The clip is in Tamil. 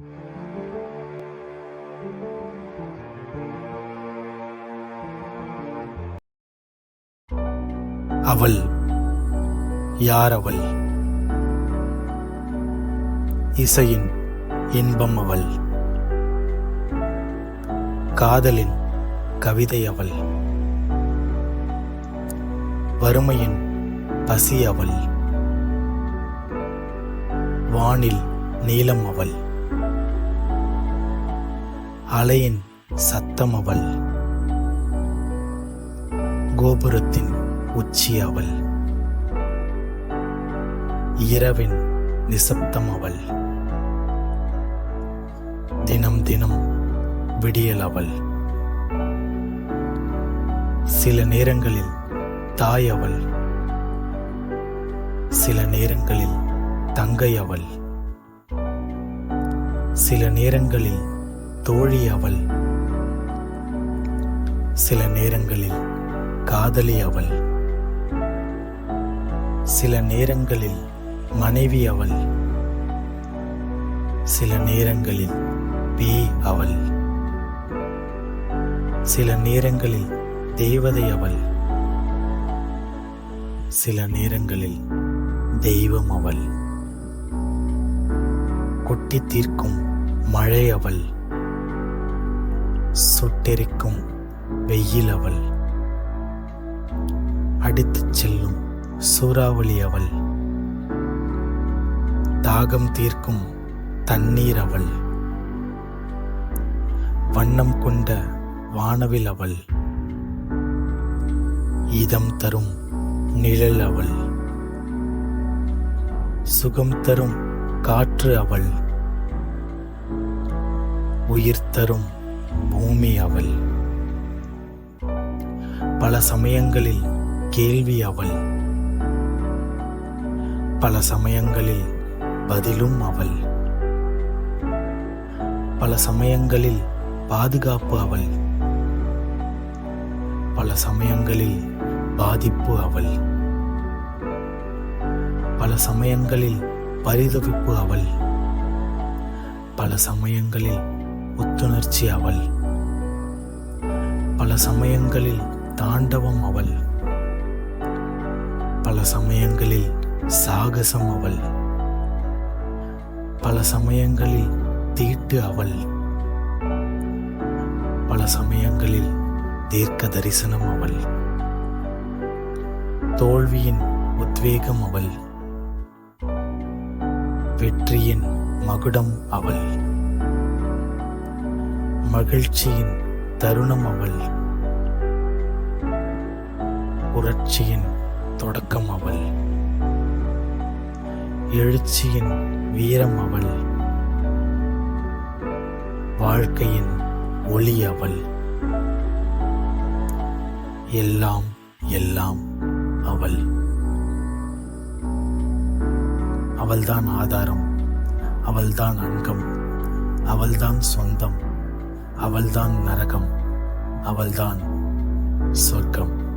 அவள் யார்? அவள் இசையின் இன்பம். அவள் காதலின் கவிதை. அவள் வறுமையின் பசி. அவள் வானில் நீலம். அவள் அலையின் சத்தம். அவள் கோபுரத்தின் உச்சி. அவள் இரவின் நிசப்தம். அவள் தினம் தினம் விடியல். அவள் சில நேரங்களில் தாய். அவள் சில நேரங்களில் தங்கை. அவள் சில நேரங்களில் தோழி. அவள் சில நேரங்களில் காதலி. அவள் சில நேரங்களில் மனைவி. அவள் சில நேரங்களில் பேய். அவள் சில நேரங்களில் தேவதை. அவள் சில நேரங்களில் தெய்வம். அவள் கொட்டி தீர்க்கும் மழை. அவள் சுட்டெரிக்கும் வெயில். அவள் அடித்துச் செல்லும் சூறாவளி. அவள் தாகம் தீர்க்கும் தண்ணீர். அவள் வண்ணம் கொண்ட வானவில். அவள் இதம் தரும் நிழல். அவள் சுகம் தரும் காற்று. அவள் உயிர் தரும் பூமி. அவள் பல சமயங்களில் கேள்வி. அவள் பல சமயங்களில் பதிலும். அவள் பல சமயங்களில் பாதுகாப்பு. அவள் பல சமயங்களில் பாதிப்பு. அவள் பல சமயங்களில் பரிதவிப்பு. அவள் பல சமயங்களில் புத்துணர்ச்சி. அவள் பல சமயங்களில் தாண்டவம். அவள் பல சமயங்களில் சாகசம். அவள் பல சமயங்களில் தீட்டு. அவள் பல சமயங்களில் தீர்க்க தரிசனம். அவள் தோல்வியின் உத்வேகம். அவள் வெற்றியின் மகுடம். அவள் மகிழ்ச்சியின் தருணம். அவள் புரட்சியின் தொடக்கம். அவள் எழுச்சியின் வீரம். அவள் வாழ்க்கையின் ஒளி. அவள் எல்லாம் எல்லாம். அவள் அவள்தான் ஆதாரம். அவள்தான் அங்கம். அவள்தான் சொந்தம். அவள்தான் நரகம். அவள்தான் சொர்க்கம்.